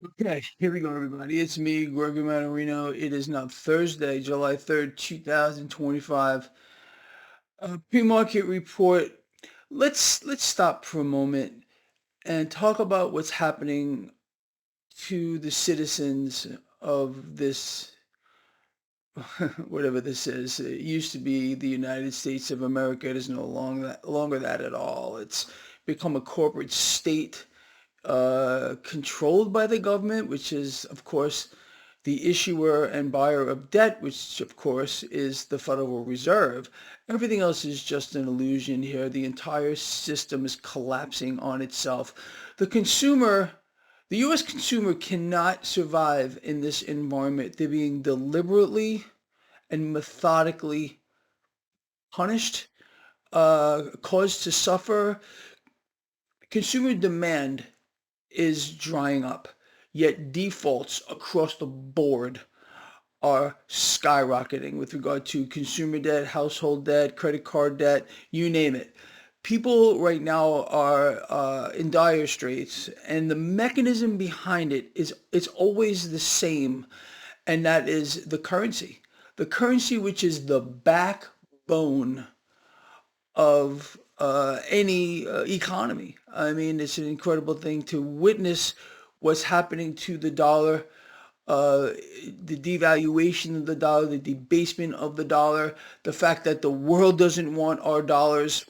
Okay, here we go, everybody. It's me, Gregory Mannarino. It is now Thursday, July 3rd, 2025. Pre-market report. Let's stop for a moment and talk about what's happening to the citizens of this, whatever this is. It used to be the United States of America. It is no longer that at all. It's become a corporate state controlled by the government, which is, of course, the issuer and buyer of debt, which, of course, is the Federal Reserve. Everything else is just an illusion here. The entire system is collapsing on itself. The consumer, the U.S. consumer cannot survive in this environment. They're being deliberately and methodically punished, caused to suffer. Consumer demand is drying up, yet defaults across the board are skyrocketing with regard to consumer debt, household debt, credit card debt, you name it. People right now are in dire straits, and the mechanism behind it is it's always the same, and that is the currency. The currency, which is the backbone of any economy. I mean, it's an incredible thing to witness what's happening to the dollar, uh, the devaluation of the dollar, the debasement of the dollar, the fact that the world doesn't want our dollars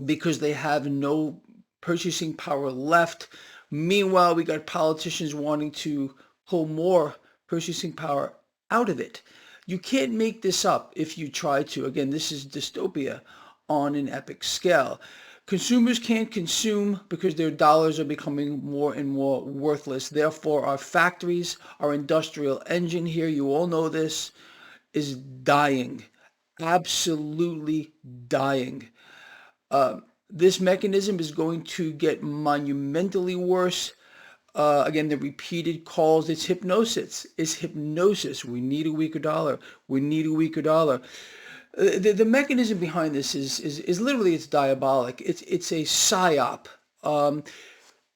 because they have no purchasing power left. Meanwhile, we got politicians wanting to pull more purchasing power out of it. You can't make this up if you try to. Again, this is dystopia on an epic scale. Consumers can't consume because their dollars are becoming more and more worthless. Therefore, our factories, our industrial engine here, you all know this, is dying. Absolutely dying. Uh, this mechanism is going to get monumentally worse. Again, the repeated calls, it's hypnosis. It's hypnosis. We need a weaker dollar. We need a weaker dollar. The mechanism behind this is literally it's diabolic. It's a psyop. Um,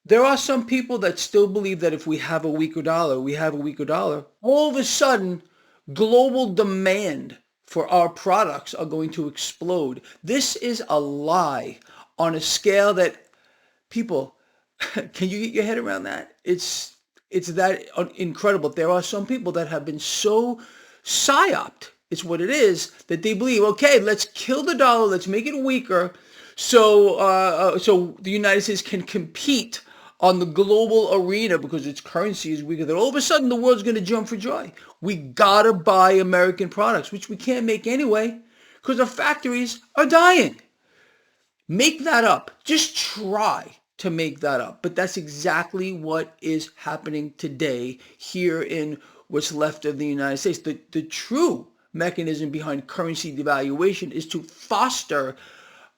there are some people that still believe that if we have a weaker dollar, we have a weaker dollar. All of a sudden, global demand for our products are going to explode. This is a lie on a scale that people, can you get your head around that? It's that incredible. There are some people that have been so psyoped, it's what it is, that they believe, okay, let's kill the dollar, let's make it weaker, so the United States can compete on the global arena because its currency is weaker. That all of a sudden the world's going to jump for joy. We gotta buy American products, which we can't make anyway because our factories are dying. Make that up. Just try to make that up. But that's exactly what is happening today here in what's left of the United States. The true mechanism behind currency devaluation is to foster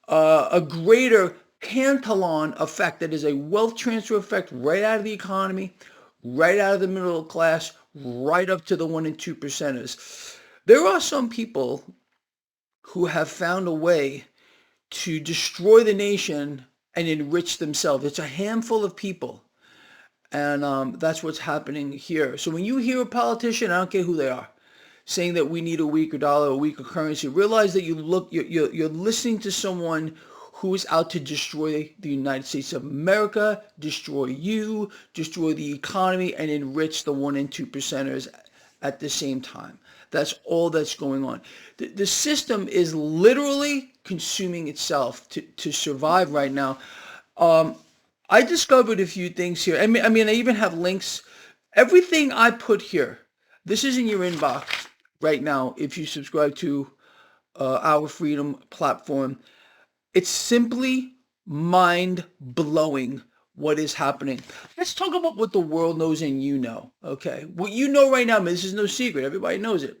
a greater Cantillon effect, that is a wealth transfer effect right out of the economy, right out of the middle class, right up to the 1 and 2 percenters. There are some people who have found a way to destroy the nation and enrich themselves. It's a handful of people, and that's what's happening here. So when you hear a politician, I don't care who they are, saying that we need a weaker dollar, a weaker currency, realize that you're listening to someone who is out to destroy the United States of America, destroy you, destroy the economy, and enrich the 1 and 2 percenters at the same time. That's all that's going on. The system is literally consuming itself to survive right now. Um, I discovered a few things here. I even have links. Everything I put here, this is in your inbox right now if you subscribe to our Freedom platform. It's simply mind blowing what is happening. Let's talk about what the world knows and you know. Okay. What you know right now, this is no secret. Everybody knows it.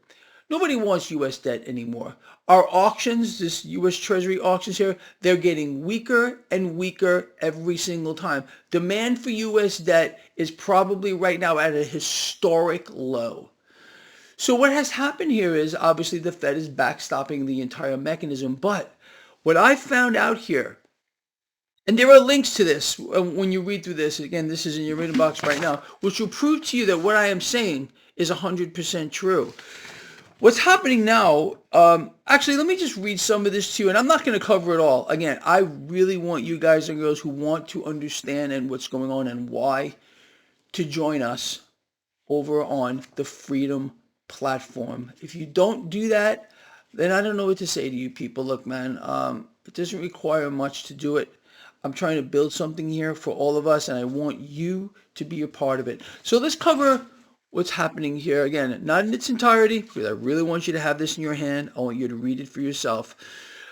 Nobody wants U.S. debt anymore. Our auctions, this U.S. Treasury auctions here, they're getting weaker and weaker every single time. Demand for U.S. debt is probably right now at a historic low. So what has happened here is obviously the Fed is backstopping the entire mechanism. But what I found out here And there are links to this when you read through this. Again, this is in your inbox right now, which will prove to you that what I am saying is 100% true. What's happening now, actually, let me just read some of this to you, and I'm not going to cover it all. Again, I really want you guys and girls who want to understand and what's going on and why to join us over on the Freedom platform. If you don't do that, then I don't know what to say to you people. Look, man, it doesn't require much to do it. I'm trying to build something here for all of us, and I want you to be a part of it. So let's cover what's happening here. Again, not in its entirety, because I really want you to have this in your hand. I want you to read it for yourself.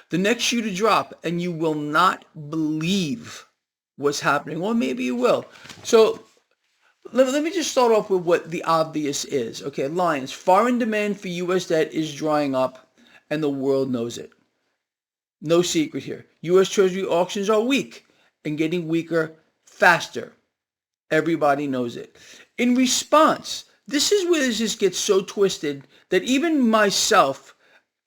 The next shoe to drop, and you will not believe what's happening. Or maybe you will. So let me just start off with what the obvious is. Okay, Lions, foreign demand for U.S. debt is drying up, and the world knows it. No secret here. U.S. Treasury auctions are weak and getting weaker faster. Everybody knows it. In response, this is where this just gets so twisted that even myself,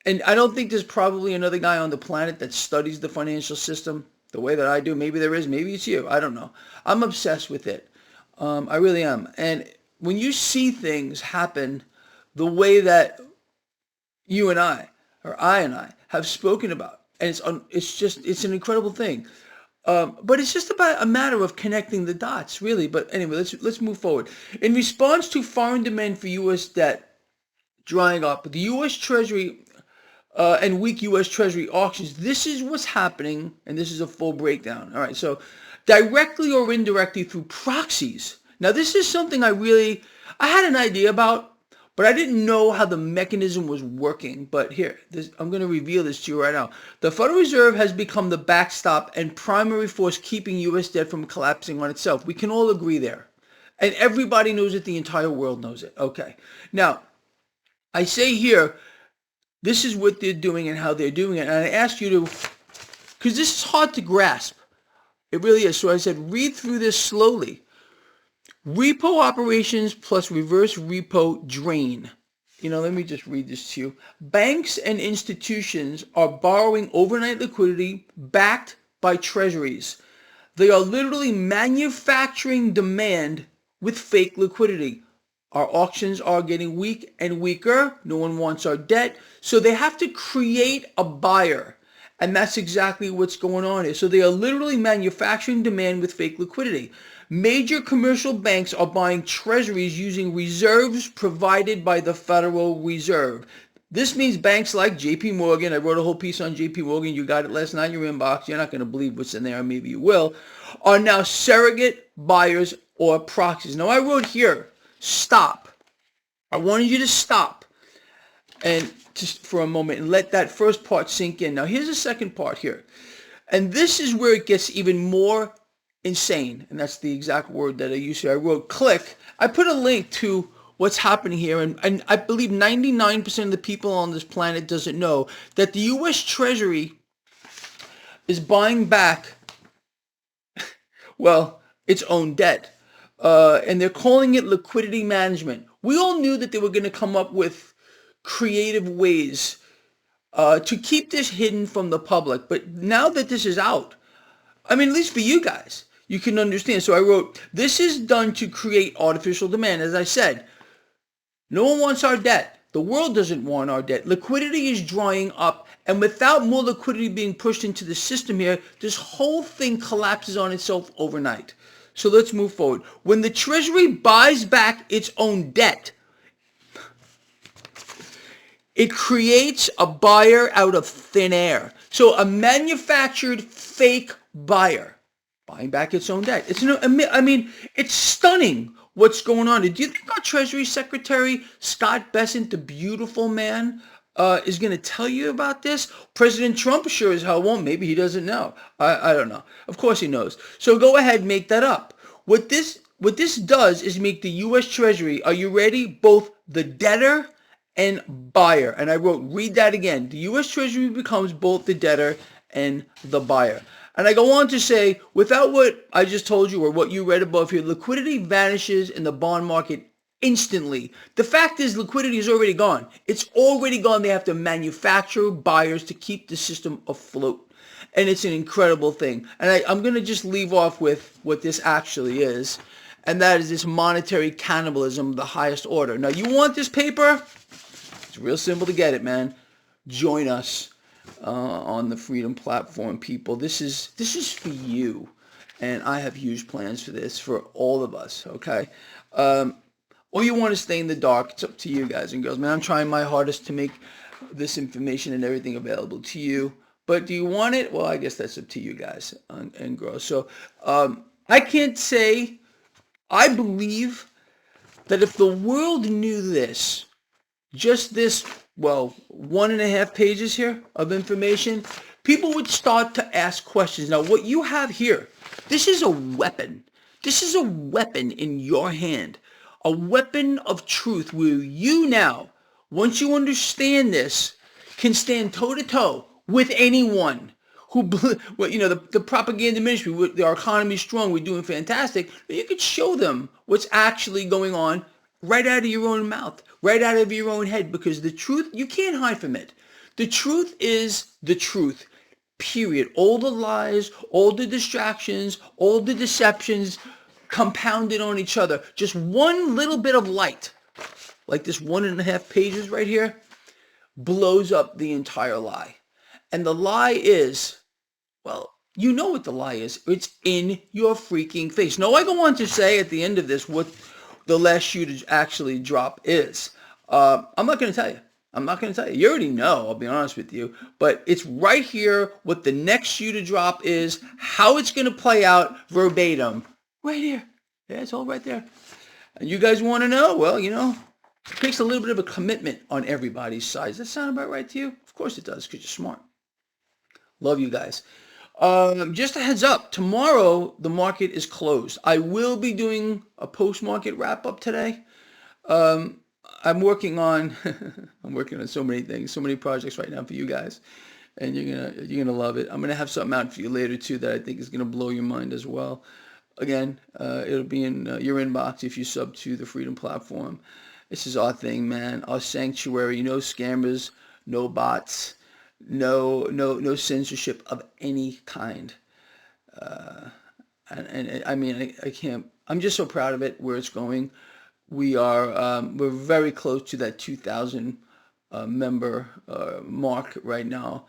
and I don't think there's probably another guy on the planet that studies the financial system the way that I do. Maybe there is. Maybe it's you. I don't know. I'm obsessed with it. I really am. And when you see things happen the way that you and I, or I and I, have spoken about, and it's an incredible thing. But it's just about a matter of connecting the dots, really. But anyway, let's move forward. In response to foreign demand for U.S. debt drying up, the U.S. Treasury and weak U.S. Treasury auctions, this is what's happening, and this is a full breakdown. All right, so directly or indirectly through proxies. Now, this is something I had an idea about, but I didn't know how the mechanism was working. But here, I'm going to reveal this to you right now. The Federal Reserve has become the backstop and primary force keeping U.S. debt from collapsing on itself. We can all agree there. And everybody knows it. The entire world knows it. Okay. Now, I say here, this is what they're doing and how they're doing it. And I ask you to, because this is hard to grasp. It really is. So I said, read through this slowly. Repo operations plus reverse repo drain. Let me just read this to you. Banks and institutions are borrowing overnight liquidity backed by treasuries. They are literally manufacturing demand with fake liquidity. Our auctions are getting weak and weaker. No one wants our debt. So they have to create a buyer. And that's exactly what's going on here. So they are literally manufacturing demand with fake liquidity. Major commercial banks are buying treasuries using reserves provided by the Federal Reserve. This means banks like JP Morgan, I wrote a whole piece on JP Morgan, you got it last night in your inbox, you're not going to believe what's in there, maybe you will, are now surrogate buyers or proxies. Now I wrote here, stop. I wanted you to stop and just for a moment and let that first part sink in. Now here's the second part here. And this is where it gets even more insane. And that's the exact word that I used here. I wrote click. I put a link to what's happening here. And I believe 99% of the people on this planet doesn't know that the U.S. Treasury is buying back, well, its own debt. And they're calling it liquidity management. We all knew that they were going to come up with creative ways to keep this hidden from the public. But now that this is out, I mean, at least for you guys, you can understand. So I wrote, this is done to create artificial demand. As I said, no one wants our debt. The world doesn't want our debt. Liquidity is drying up. And without more liquidity being pushed into the system here, this whole thing collapses on itself overnight. So let's move forward. When the Treasury buys back its own debt, it creates a buyer out of thin air. So a manufactured fake buyer buying back its own debt. It's stunning what's going on. Do you think our Treasury Secretary, Scott Bessent, the beautiful man, is going to tell you about this? President Trump sure as hell won't. Maybe he doesn't know. I don't know. Of course he knows. So go ahead and make that up. What this does is make the U.S. Treasury, are you ready? Both the debtor and buyer. And I wrote, read that again. The U.S. Treasury becomes both the debtor and the buyer. And I go on to say, without what I just told you or what you read above here, liquidity vanishes in the bond market instantly. The fact is liquidity is already gone. It's already gone. They have to manufacture buyers to keep the system afloat. And it's an incredible thing. And I'm going to just leave off with what this actually is, and that is this monetary cannibalism of the highest order. Now, you want this paper? It's real simple to get it, man. Join us on the Freedom Platform, people. This is for you, and I have huge plans for this for all of us. Okay. Or you want to stay in the dark? It's up to you, guys and girls. Man, I'm trying my hardest to make this information and everything available to you. But do you want it? Well, I guess that's up to you guys and girls. So I can't say. I believe that if the world knew this, just this, well, 1.5 pages here of information, people would start to ask questions. Now, what you have here, this is a weapon. This is a weapon in your hand. A weapon of truth where you now, once you understand this, can stand toe-to-toe with anyone who, well, you know, the propaganda ministry, our economy is strong, we're doing fantastic. You could show them what's actually going on right out of your own mouth, right out of your own head, because the truth, you can't hide from it. The truth is the truth, period. All the lies, all the distractions, all the deceptions compounded on each other. Just one little bit of light, like this 1.5 pages right here, blows up the entire lie. And the lie is, well, you know what the lie is. It's in your freaking face. Now, I go on to say at the end of this what the last shoe to actually drop is. I'm not going to tell you. I'm not going to tell you. You already know, I'll be honest with you. But it's right here what the next shoe to drop is, how it's going to play out verbatim. Right here. Yeah, it's all right there. And you guys want to know? Well, you know, it takes a little bit of a commitment on everybody's side. Does that sound about right to you? Of course it does, because you're smart. Love you guys. Just a heads up, tomorrow the market is closed. I will be doing a post-market wrap-up today. I'm working on so many things, so many projects right now for you guys, and you're gonna love it. I'm gonna have something out for you later too that I think is gonna blow your mind as well. Again, it'll be in your inbox if you sub to the Freedom Platform. This is our thing, man. Our sanctuary. No scammers, no bots, no censorship of any kind. And I mean, I can't. I'm just so proud of it where it's going. We're very close to that 2,000 member mark right now,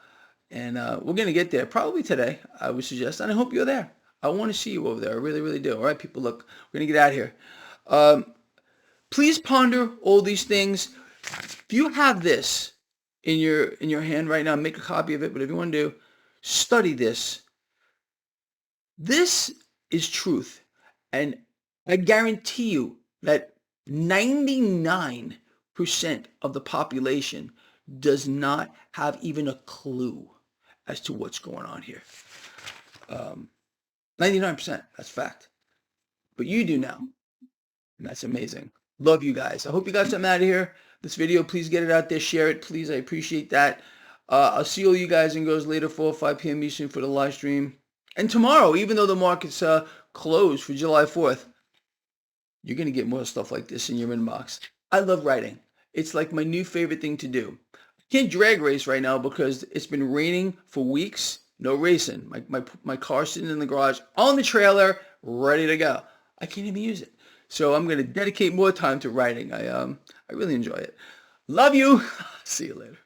and we're gonna get there probably today, I would suggest, and I hope you're there. I want to see you over there. I really, really do. All right, people, look, we're gonna get out of here. Please ponder all these things. If you have this in your hand right now, make a copy of it. Whatever you want to do, study this. This is truth, and I guarantee you that 99% of the population does not have even a clue as to what's going on here. 99%, that's fact. But you do now, and that's amazing. Love you guys. I hope you got something out of here. This video, please get it out there. Share it, please. I appreciate that. I'll see all you guys and girls later, 4 or 5 p.m. Eastern for the live stream. And tomorrow, even though the market's closed for July 4th, you're going to get more stuff like this in your inbox. I love writing. It's like my new favorite thing to do. I can't drag race right now because it's been raining for weeks. No racing. My car's sitting in the garage on the trailer, ready to go. I can't even use it. So I'm going to dedicate more time to writing. I really enjoy it. Love you. See you later.